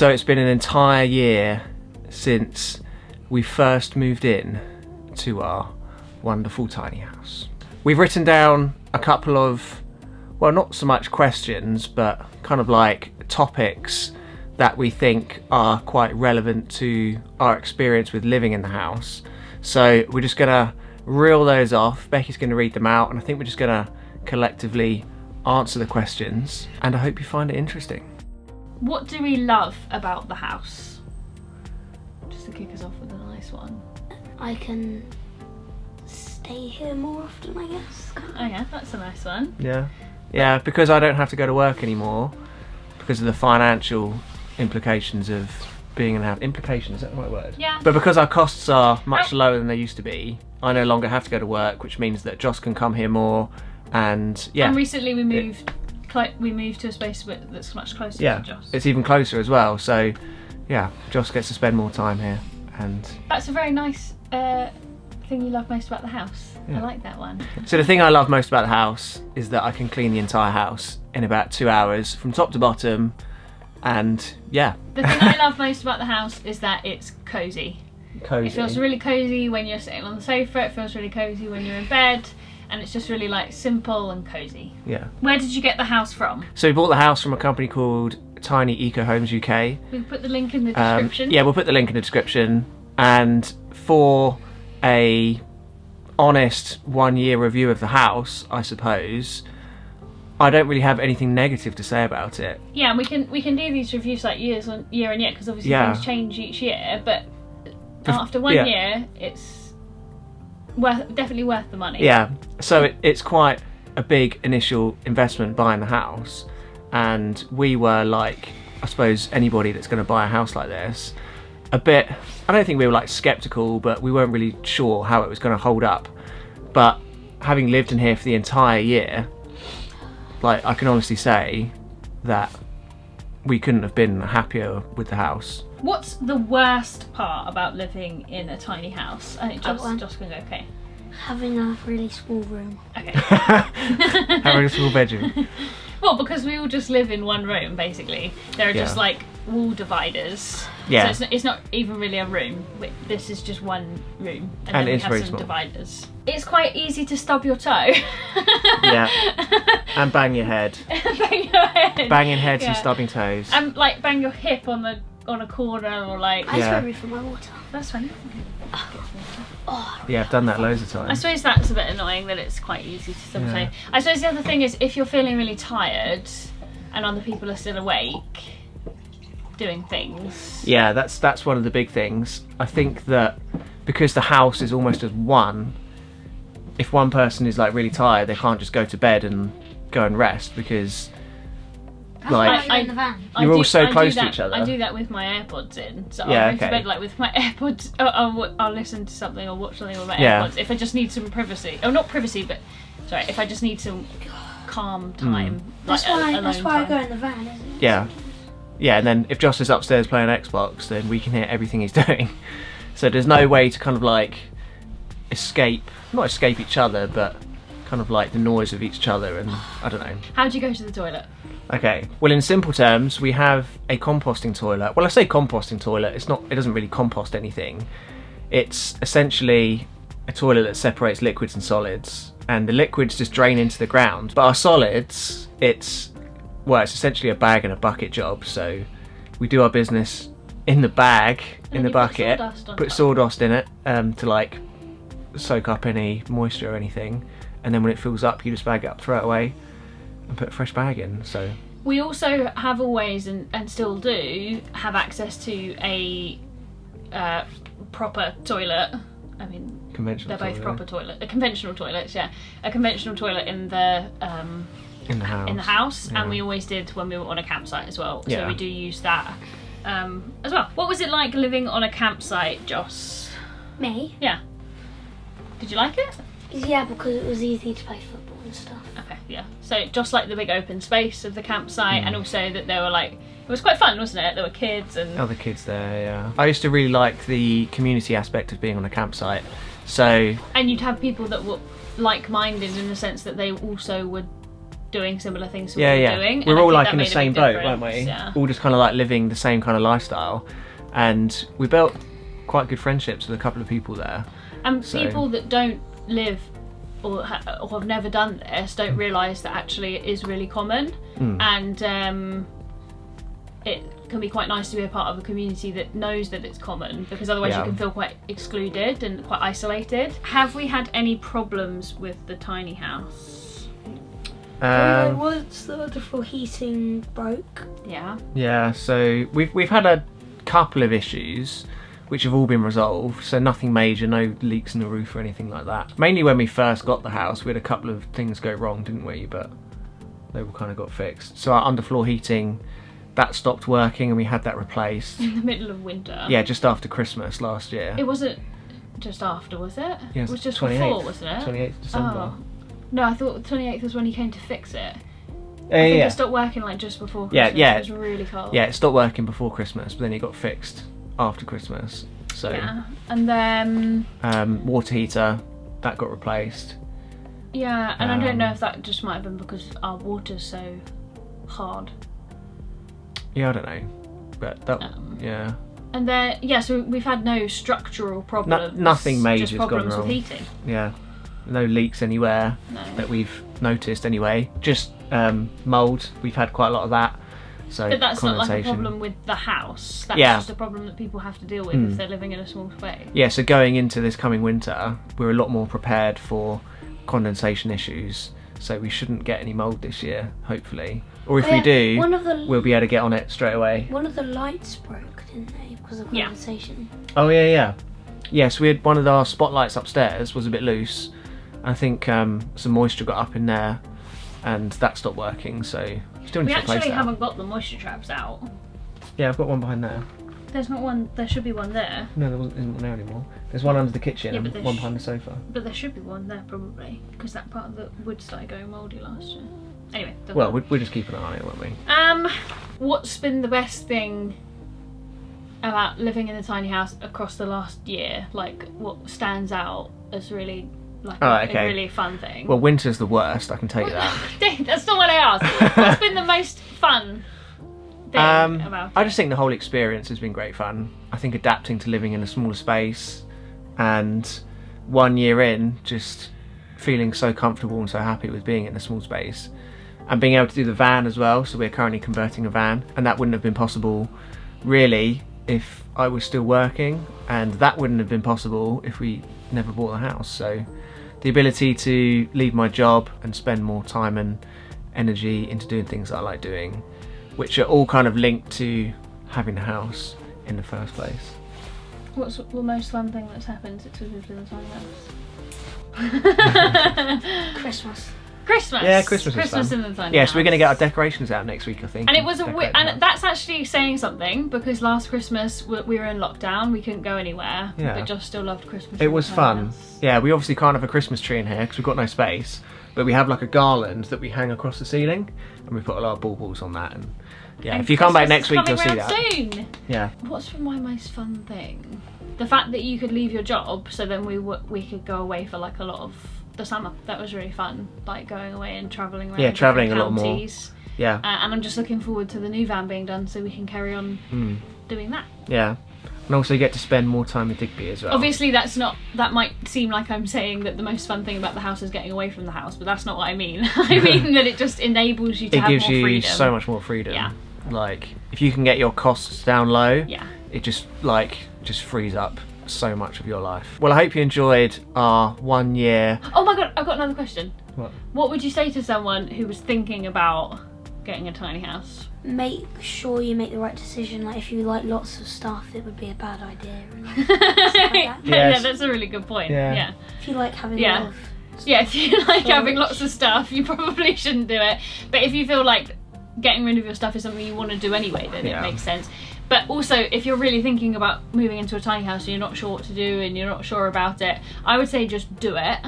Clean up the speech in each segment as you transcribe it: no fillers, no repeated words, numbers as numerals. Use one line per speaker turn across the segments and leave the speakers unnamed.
So it's been an entire year since we first moved in to our wonderful tiny house. We've written down a couple of, well, not so much questions, but kind of like topics that we think are quite relevant to our experience with living in the house. So we're just gonna reel those off. Becky's gonna read them out, and I think we're just gonna collectively answer the questions, and I hope you find it interesting.
What do we love about the house? Just to kick us off with a nice one.
I can stay here more often, I guess.
Oh yeah, that's a nice one.
Yeah, because I don't have to go to work anymore because of the financial implications of being in a house. Implications, is that the right word?
Yeah.
But because our costs are much lower than they used to be, I no longer have to go to work, which means that Joss can come here more, and yeah.
And recently we moved to a space that's much closer to Joss.
It's even closer as well, so yeah, Joss gets to spend more time here, and
that's a very nice thing you love most about the house.
Yeah.
I like that one.
So the thing I love most about the house is that I can clean the entire house in about 2 hours from top to bottom, and yeah.
The thing I love most about the house is that it's cozy.
Cozy.
It feels really cozy when you're sitting on the sofa, it feels really cozy when you're in bed, and it's just really like simple and cozy.
Yeah.
Where did you get the house from?
So we bought the house from a company called Tiny Eco Homes UK.
We'll put the link in the description.
Yeah, we'll put the link in the description. And for a honest 1 year review of the house, I suppose, I don't really have anything negative to say about it.
Yeah, and we can do these reviews like year on year, because obviously things change each year, but after 1 year, it's definitely worth the money.
Yeah, so it's quite a big initial investment buying the house, and we were like, I suppose anybody that's going to buy a house like this, a bit, I don't think we were like skeptical, but we weren't really sure how it was going to hold up. But having lived in here for the entire year, like, I can honestly say that we couldn't have been happier with the house.
What's the worst part about living in a tiny house? I think Joss can go, okay.
Having a really small room.
Okay.
Having a small bedroom.
Well, because we all just live in one room, basically. There are just like wall dividers.
Yeah.
So it's not even really a room. This is just one room. And then we
it's
have
very
some
small.
Dividers. It's quite easy to stub your toe.
Yeah. And bang your head.
Bang your head.
Banging heads and
Yeah.
stubbing toes.
And like bang your hip on a corner, or like...
I just ready for my water.
That's fine.
Oh,
Yeah, I've done that loads of
I
times.
suppose that's a bit annoying that it's quite easy to stub your
Yeah.
toe. I suppose the other thing is, if you're feeling really tired and other people are still awake doing things.
Yeah, that's one of the big things. I think that because the house is almost as one, if one person is like really tired, they can't just go to bed and go and rest, because
that's
like
why you're in the van.
you're all so
I do
close to
that-
each other.
I do that with my AirPods in. So
Yeah,
I'll go to
okay.
bed like with my AirPods. I'll listen to something or watch something with my
Yeah.
AirPods if I just need some privacy. Oh, not privacy, but sorry, if I just need some calm time.
That's
like
why
alone
I
time.
go in the van, isn't it?
Yeah. Yeah, and then if Joss is upstairs playing Xbox, then we can hear everything he's doing. So there's no way to kind of like not escape each other, but kind of like the noise of each other, and I don't know.
How do you go to the toilet?
Okay, well, in simple terms, we have a composting toilet. Well, I say composting toilet, it doesn't really compost anything. It's essentially a toilet that separates liquids and solids, and the liquids just drain into the ground. But our solids, it's essentially a bag and a bucket job. So we do our business in the bag, in the bucket, put sawdust in it to like soak up any moisture or anything, and then when it fills up, you just bag it up, throw it away, and put a fresh bag in. So
we also have always and still do have access to a proper toilet. I mean,
conventional
they're both
toilet.
proper toilet, conventional toilets. Yeah, a conventional toilet in the house,
Yeah.
and we always did when we were on a campsite as well. So
Yeah.
we do use that as well. What was it like living on a campsite, Joss?
Me?
Yeah. Did you like it?
Yeah, because it was easy to play football and stuff.
Okay, yeah. So just like the big open space of the campsite, and also that there were like, it was quite fun, wasn't it? There were kids and
Other kids there, yeah. I used to really like the community aspect of being on a campsite. So
and you'd have people that were like-minded in the sense that they also would doing similar things to what we're doing.
We're
and
all
I think
like
that
in the
made a
same
big
boat,
difference.
weren't we?
Yeah.
All just kind of like living the same kind of lifestyle, and we built quite good friendships with a couple of people there.
And people that don't live or have never done this don't realise that actually it is really common, and it can be quite nice to be a part of a community that knows that it's common, because otherwise you can feel quite excluded and quite isolated. Have we had any problems with the tiny house?
Once the underfloor heating broke.
Yeah, so we've had a couple of issues which have all been resolved, so nothing major, no leaks in the roof or anything like that. Mainly when we first got the house, we had a couple of things go wrong, didn't we? But they all kind of got fixed. So our underfloor heating, that stopped working, and we had that replaced.
In the middle of winter?
Yeah, just after Christmas last year.
It wasn't just after, was it?
Yeah,
it was just
28th,
before, wasn't it?
28th December.
Oh. No, I thought the 28th was when he came to fix it.
I
think
yeah.
it stopped working like just before Christmas.
Yeah.
It was really cold.
Yeah, it stopped working before Christmas, but then it got fixed after Christmas. So
yeah, and then
water heater, that got replaced.
Yeah, and I don't know if that just might have been because our water's so hard.
Yeah, I don't know, but that yeah.
And then so we've had no structural problems.
Nothing major's
just problems
gone wrong.
with heating.
Yeah, no leaks anywhere that we've noticed anyway. Just mould. We've had quite a lot of that. So
but that's not like a
condensation.
problem with the house. That's just a problem that people have to deal with if they're living in a small space.
Yeah, so going into this coming winter, we're a lot more prepared for condensation issues. So we shouldn't get any mould this year, hopefully. Or if we do, we'll be able to get on it straight away.
One of the lights broke, didn't they, because of condensation?
Oh yeah. Yes, we had one of our spotlights upstairs was a bit loose. I think some moisture got up in there, and that stopped working. So still need
we
to replace
actually
that.
haven't got the moisture traps out.
Yeah, I've got one behind there.
There's not one. There should be one there.
No, there isn't one there anymore. There's one under the kitchen and
but
one behind the sofa.
But there should be one there probably, because that part of the wood started going mouldy last year. Anyway.
Well, we'll just keep an eye on it, won't we?
What's been the best thing about living in a tiny house across the last year? Like, what stands out as really like a really fun thing?
Well, winter's the worst, I can tell you that.
That's not what I asked. What's been the most fun thing about it?
I just think the whole experience has been great fun. I think adapting to living in a smaller space, and 1 year in, just feeling so comfortable and so happy with being in a small space, and being able to do the van as well. So we're currently converting a van, and that wouldn't have been possible really if I was still working, and that wouldn't have been possible if we never bought the house. So the ability to leave my job and spend more time and energy into doing things that I like doing, which are all kind of linked to having the house in the first place.
What's the most fun thing that's happened since we've lived in the tiny house?
Christmas.
Yeah, Christmas was fun.
in the tiny house.
Yes, we're going to get our decorations out next week, I think.
And it was and that's actually saying something, because last Christmas we were in lockdown, we couldn't go anywhere, but Josh still loved Christmas.
It was fun. House. Yeah, we obviously can't have a Christmas tree in here because we've got no space, but we have like a garland that we hang across the ceiling, and we put a lot of baubles on that. And if you come back next week, you'll see that.
Soon. Yeah. What's my most fun thing? The fact that you could leave your job, so then we could go away for like a lot of the summer. That was really fun, like going away and travelling around.
Yeah, travelling a lot more. Yeah.
And I'm just looking forward to the new van being done, so we can carry on doing that.
Yeah. And also get to spend more time with Digby as well.
Obviously that might seem like I'm saying that the most fun thing about the house is getting away from the house, but that's not what I mean. I mean that it just enables you to have more freedom.
It gives you so much more freedom.
Yeah.
Like, if you can get your costs down low,
yeah,
it just frees up so much of your life. Well, I hope you enjoyed our 1 year.
Oh my god, I've got another question.
What
would you say to someone who was thinking about getting a tiny house?
Make sure you make the right decision. Like, if you like lots of stuff, it would be a bad idea. And stuff like that.
Yeah, that's a really good point. Yeah.
If you like having a lot of
if you like having lots of stuff, you probably shouldn't do it. But if you feel like getting rid of your stuff is something you want to do anyway, then it makes sense. But also, if you're really thinking about moving into a tiny house and you're not sure what to do and you're not sure about it, I would say just do it,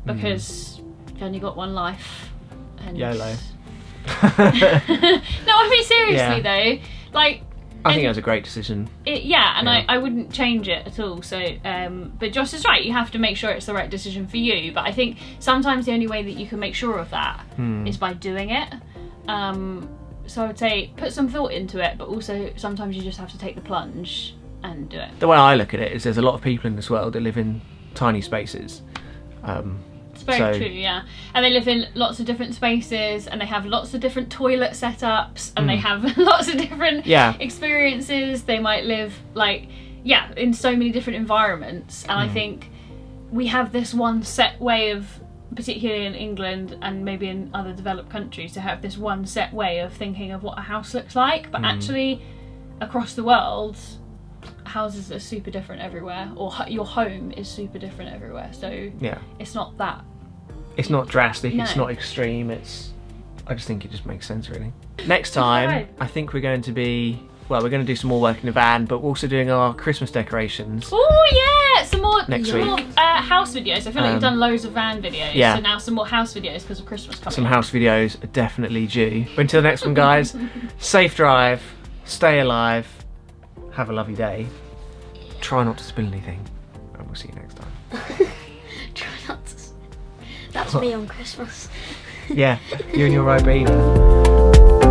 because you've only got one life. And
YOLO.
no, I mean seriously though, like,
I think it was a great decision.
I wouldn't change it at all. So, but Josh is right. You have to make sure it's the right decision for you. But I think sometimes the only way that you can make sure of that is by doing it. So I would say put some thought into it, but also sometimes you just have to take the plunge and do it.
The way I look at it is there's a lot of people in this world that live in tiny spaces.
It's very true, yeah. And they live in lots of different spaces, and they have lots of different toilet setups, and they have lots of different experiences. They might live in so many different environments. And I think we have this one set way of, particularly in England and maybe in other developed countries, to have this one set way of thinking of what a house looks like. But actually, across the world, houses are super different everywhere, or your home is super different everywhere. So it's not that.
It's not drastic. No. It's not extreme. I just think it just makes sense, really. Next time, I think we're going to be. Well, we're going to do some more work in the van, but we're also doing our Christmas decorations.
Oh yeah, some more
next week.
House videos. I feel like you've done loads of van videos.
Yeah.
So now some more house videos because of Christmas coming.
Some house videos are definitely due. But until the next one, guys, safe drive, stay alive, have a lovely day. Try not to spill anything, and we'll see you next time.
Try not to. That's me on Christmas.
Yeah, you and your Ribena.